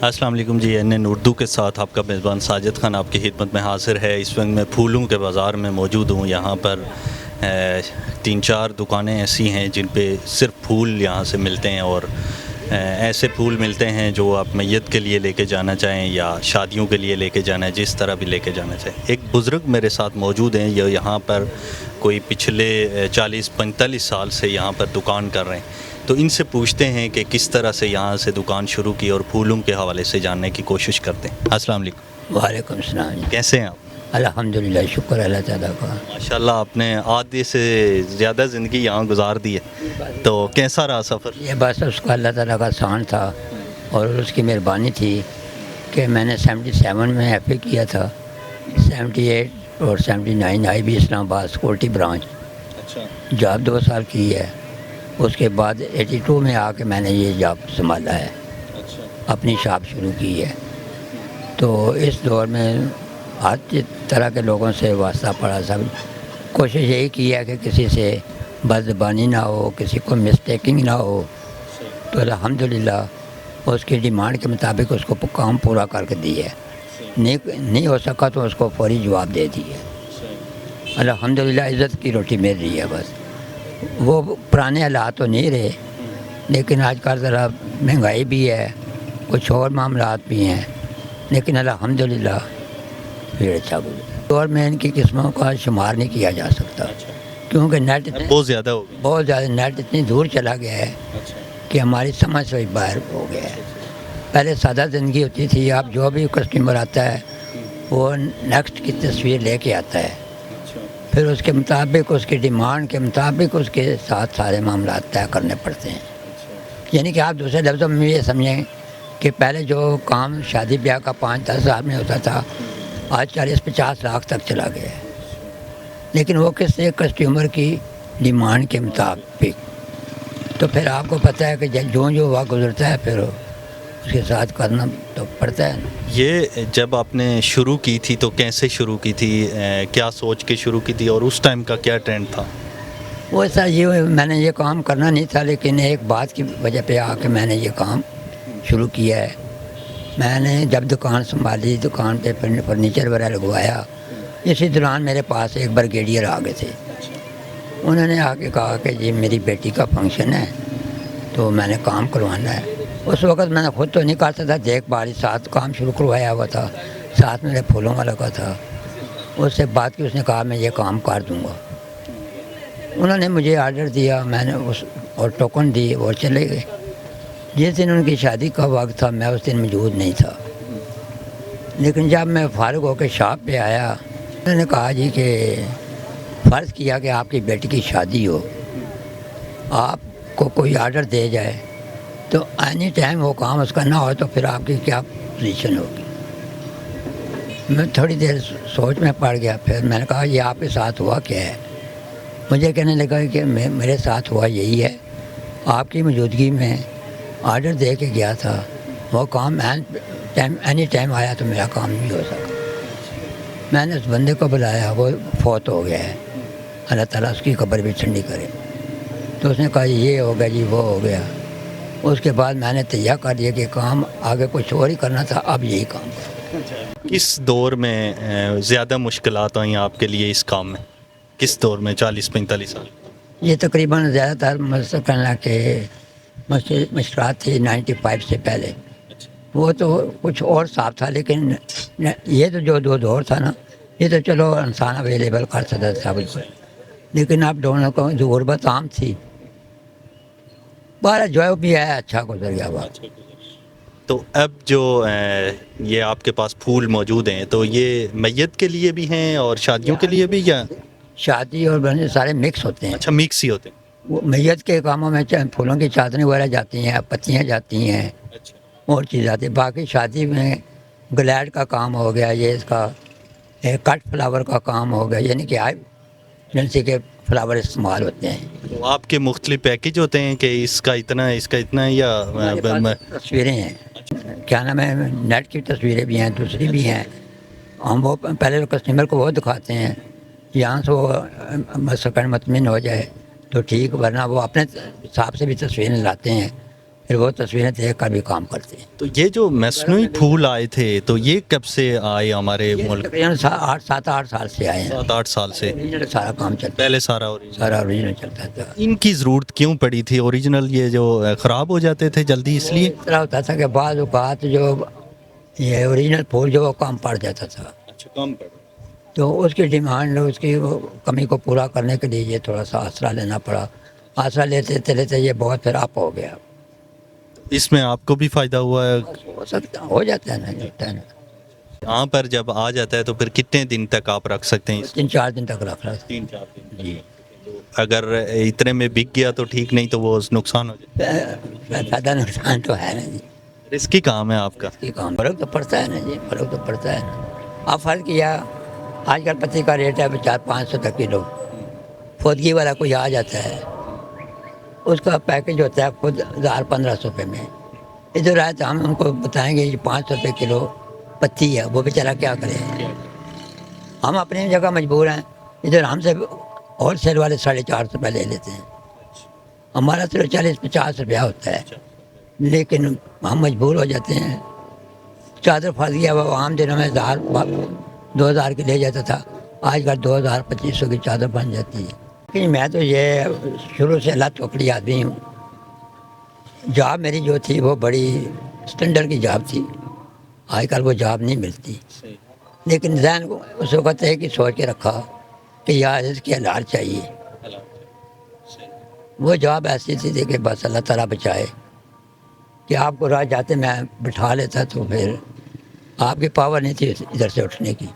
السلام علیکم جی، NN اردو کے ساتھ آپ کا میزبان ساجد خان آپ کی خدمت میں حاضر ہے۔ اس وقت میں پھولوں کے بازار میں موجود ہوں۔ یہاں پر 3-4 دکانیں ایسی ہیں جن پہ صرف پھول یہاں سے ملتے ہیں، اور ایسے پھول ملتے ہیں جو آپ میت کے لیے لے کے جانا چاہیں یا شادیوں کے لیے لے کے جانا ہے، جس طرح بھی لے کے جانا چاہیں۔ ایک بزرگ میرے ساتھ موجود ہیں، یہ یہاں پر کوئی پچھلے 40-45 سال سے یہاں پر دکان کر رہے ہیں۔ تو ان سے پوچھتے ہیں کہ کس طرح سے یہاں سے دکان شروع کی اور پھولوں کے حوالے سے جاننے کی کوشش کرتے ہیں۔ السلام علیکم۔ وعلیکم السلام۔ کیسے ہیں آپ؟ الحمدللہ، شکر اللہ تعالیٰ کا۔ ماشاءاللہ، آپ نے آدھے سے زیادہ زندگی یہاں گزار دی ہے، تو کیسا رہا سفر؟ یہ بس اس کا اللہ تعالیٰ کا احسان تھا اور اس کی مہربانی تھی کہ میں نے 77 میں FA کیا تھا، 78 اور 79 IB اسلام آباد سیکورٹی برانچ اچھا جاب 2 سال کی ہے۔ اس کے بعد 82 میں آ کے میں نے یہ جاب سنبھالا ہے، اچھا اپنی شاپ شروع کی ہے۔ تو اس دور میں ہر طرح کے لوگوں سے واسطہ پڑا، سب کوشش یہی کی ہے کہ کسی سے بد زبانی نہ ہو، کسی کو مسٹیکنگ نہ ہو۔ تو الحمدللہ اس کی ڈیمانڈ کے مطابق اس کو کام پورا کر کے دی ہے، نہیں ہو سکا تو اس کو فوری جواب دے دی ہے۔ الحمدللہ عزت کی روٹی مل رہی ہے۔ بس وہ پرانے حالات تو نہیں رہے، لیکن آج کل ذرا مہنگائی بھی ہے، کچھ اور معاملات بھی ہیں، لیکن الحمدللہ پھر اچھا گزرا۔ دور میں ان کی قسموں کا شمار نہیں کیا جا سکتا، کیونکہ نیٹ بہت زیادہ ہو گئی۔ بہت زیادہ نیٹ اتنی دور چلا گیا ہے کہ ہماری سمجھ سے باہر ہو گیا ہے۔ پہلے سادہ زندگی ہوتی تھی، اب جو بھی کسٹمر آتا ہے وہ نیکسٹ کی تصویر لے کے آتا ہے، پھر اس کے مطابق، اس کی ڈیمانڈ کے مطابق اس کے ساتھ سارے معاملات طے کرنے پڑتے ہیں۔ یعنی کہ آپ دوسرے لفظوں میں یہ سمجھیں کہ پہلے جو کام شادی بیاہ کا 5-10 ہزار میں ہوتا تھا، آج 40-50 لاکھ تک چلا گیا ہے، لیکن وہ کس سے کسٹمر کی ڈیمانڈ کے مطابق۔ تو پھر آپ کو پتہ ہے کہ جو وقت گزرتا ہے پھر اس کے ساتھ کرنا تو پڑتا ہے نا۔ یہ جب آپ نے شروع کی تھی تو کیسے شروع کی تھی، کیا سوچ کے شروع کی تھی، اور اس ٹائم کا کیا ٹرینڈ تھا؟ وہ ایسا یہ میں نے یہ کام کرنا نہیں تھا، لیکن ایک بات کی وجہ پہ آ کے میں نے یہ کام شروع کیا ہے۔ میں نے جب دکان سنبھالی، دکان پہ فرنیچر وغیرہ لگوایا، اسی دوران میرے پاس ایک بریگیڈیئر آ گئے تھے۔ انہوں نے آ کے کہا کہ جی میری بیٹی کا فنکشن ہے تو میں نے کام کروانا ہے۔ اس وقت میں نے خود تو نہیں کرتا تھا، دیکھ بھال ساتھ کام شروع کروایا ہوا تھا، ساتھ میرے پھولوں والا کا تھا۔ اس سے بات کی، اس نے کہا میں یہ کام کر دوں گا۔ انہوں نے مجھے آرڈر دیا، میں نے اور ٹوکن دی اور چلے گئے۔ جس دن ان کی شادی کا وقت تھا میں اس دن موجود نہیں تھا، لیکن جب میں فارغ ہو کے شاپ پہ آیا، انہوں نے کہا جی کہ فرض کیا کہ آپ کی بیٹی کی شادی ہو، آپ کو کوئی آرڈر دے جائے تو اینی ٹائم وہ کام اس کا نہ ہو تو پھر آپ کی کیا پوزیشن ہوگی۔ میں تھوڑی دیر سوچ میں پڑ گیا، پھر میں نے کہا یہ آپ کے ساتھ ہوا کیا ہے؟ مجھے کہنے لگا کہ میرے ساتھ ہوا یہی ہے، آپ کی موجودگی میں آرڈر دے کے گیا تھا، وہ کام اینی ٹائم آیا تو میرا کام نہیں ہو سکا۔ میں نے اس بندے کو بلایا، وہ فوت ہو گیا ہے، اللہ تعالیٰ اس کی قبر بھی ٹھنڈی کرے۔ تو اس نے کہا یہ ہو گیا جی، وہ ہو گیا۔ اس کے بعد میں نے تیار کر دیا کہ کام آگے کچھ اور ہی کرنا تھا، اب یہی کام کرنا۔ کس دور میں زیادہ مشکلات آئیں آپ کے لیے اس کام میں؟ کس دور میں 40-45 سال؟ یہ تقریباً زیادہ تر کہنا کہ مشکلات تھی 95 سے پہلے، وہ تو کچھ اور صاف تھا، لیکن یہ تو جو دور تھا نا، یہ تو چلو انسان اویلیبل کر سکتا تھا بالکل، لیکن اب دونوں کو جو غربت عام تھی، بارہ جو بھی ہے اچھا گزر گیا بات۔ تو اب جو یہ آپ کے پاس پھول موجود ہیں تو یہ میت کے لیے بھی ہیں اور شادیوں کے لیے بھی، یا شادی اور بہن سارے مکس ہوتے ہیں۔ اچھا مکس ہی ہوتے ہیں؟ وہ میت کے کاموں میں پھولوں کی چادریں وغیرہ جاتی ہیں، پتیاں جاتی ہیں، اور چیز آتی ہے۔ باقی شادی میں گلیڈ کا کام ہو گیا، یہ اس کا کٹ فلاور کا کام ہو گیا، یعنی کہ ایمرجنسی کے فلاور استعمال ہوتے ہیں۔ تو آپ کے مختلف پیکج ہوتے ہیں کہ اس کا اتنا ہے، اس کا اتنا ہے، یا تصویریں ہیں، کیا نام ہے، نیٹ کی تصویریں بھی ہیں، دوسری بھی ہیں۔ ہم وہ پہلے کسٹمر کو وہ دکھاتے ہیں، یہاں سے وہ سکن مطمئن ہو جائے تو ٹھیک، ورنہ وہ اپنے حساب سے بھی تصویریں لاتے ہیں، پھر وہ تصویریں دیکھ کر بھی کام کرتے ہیں. تو یہ جو مصنوعی پھول آئے تھے تو یہ کب سے آئے ہمارے ملک؟ تقریباً 7-8 سال سے آئے ہیں. 7-8 سال سے اوریجنل سارا کام چلتا پہلے سارا ہے, اوریجنل. سارا اوریجنل چلتا تھا. ان کی ضرورت کیوں پڑی تھی اوریجنل؟ یہ جو خراب ہو جاتے تھے جلدی اس لیے؟ اس طرح ہوتا تھا کہ بعض اوقات جو یہ اوریجنل پھول جو وہ کام پڑ جاتا تھا, اچھا کم پڑا. تو اس کی ڈیمانڈ, اس کی وہ کمی کو پورا کرنے کے لیے یہ تھوڑا سا آسرا لینا پڑا. آسرا لیتے لیتے یہ بہت پھر اپ ہو گیا. اس میں آپ کو بھی فائدہ ہوا ہے؟ ہو سکتا, ہو جاتا ہے نا, ہوتا ہے نا. یہاں پر جب آ جاتا ہے تو پھر کتنے دن تک آپ رکھ سکتے ہیں اس 3-4 دن تک رکھ رہا تھا. 3-4 دن؟ جی, اگر اتنے میں بک گیا تو ٹھیک, نہیں تو وہ نقصان ہو جائے. زیادہ نقصان تو ہے نا جی. رسکی کام ہے آپ کا. یہ کام فرق تو پڑتا ہے نا جی, فرق تو پڑتا ہے نا. آپ فرق کیا, آج کل پتی کا ریٹ ہے 400-500 تک کلو. فوتگی والا کوئی آ جاتا ہے, اس کا پیکج ہوتا ہے خود 1000-1500 روپے میں. ادھر آئے تو ہم ان کو بتائیں گے یہ 500 روپے کلو پتی ہے, وہ بیچارہ کیا کرے. ہم اپنی جگہ مجبور ہیں, ادھر ہم سے ہول سیل والے 450 روپے لے لیتے ہیں. ہمارا صرف 40-50 روپیہ ہوتا ہے, لیکن ہم مجبور ہو جاتے ہیں. چادر پھنس گیا, وہ عام دنوں میں 1000-2000 کی لے جاتا تھا, آج کل 2000-2500 کی چادر بن جاتی ہے. کہ میں تو یہ شروع سے اللہ چوکڑی آدمی ہوں. جاب میری جو تھی وہ بڑی اسٹینڈرڈ کی جاب تھی, آج کل وہ جاب نہیں ملتی. لیکن ذہن کو اس وقت ہے کہ سوچ کے رکھا کہ یار اس کی حلال چاہیے. وہ جاب ایسی تھی کہ بس اللہ تعالیٰ بچائے کہ آپ کو راہ جاتے میں بٹھا لیتا تو پھر آپ کی پاور نہیں تھی ادھر سے اٹھنے کی.